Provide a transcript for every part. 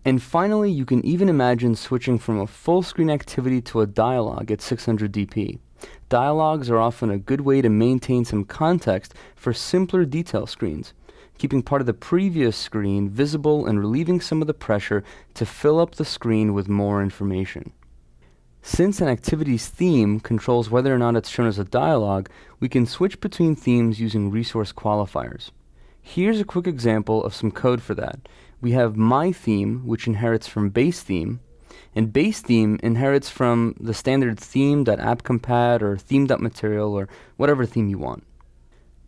And finally, you can even imagine switching from a full screen activity to a dialog at 600 dp. Dialogues are often a good way to maintain some context for simpler detail screens, keeping part of the previous screen visible and relieving some of the pressure to fill up the screen with more information. Since an activity's theme controls whether or not it's shown as a dialog, we can switch between themes using resource qualifiers. Here's a quick example of some code for that. We have my theme, which inherits from base theme, and base theme inherits from the standard theme.appcompat or theme.material or whatever theme you want.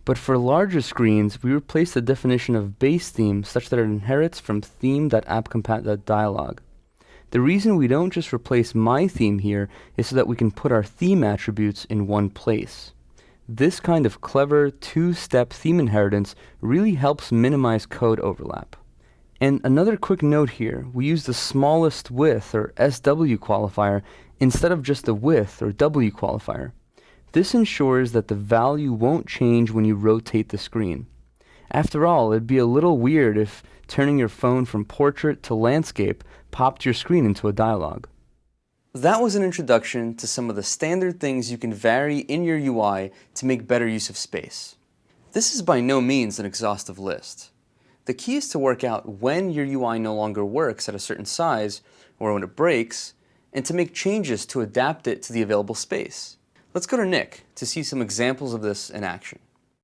But for larger screens, we replace the definition of base theme such that it inherits from theme.appcompat.dialog. The reason we don't just replace my theme here is so that we can put our theme attributes in one place. This kind of clever two-step theme inheritance really helps minimize code overlap. And another quick note here, we use the smallest width or SW qualifier instead of just the width or W qualifier. This ensures that the value won't change when you rotate the screen. After all, it'd be a little weird if turning your phone from portrait to landscape popped your screen into a dialog. That was an introduction to some of the standard things you can vary in your UI to make better use of space. This is by no means an exhaustive list. The key is to work out when your UI no longer works at a certain size or when it breaks, and to make changes to adapt it to the available space. Let's go to Nick to see some examples of this in action.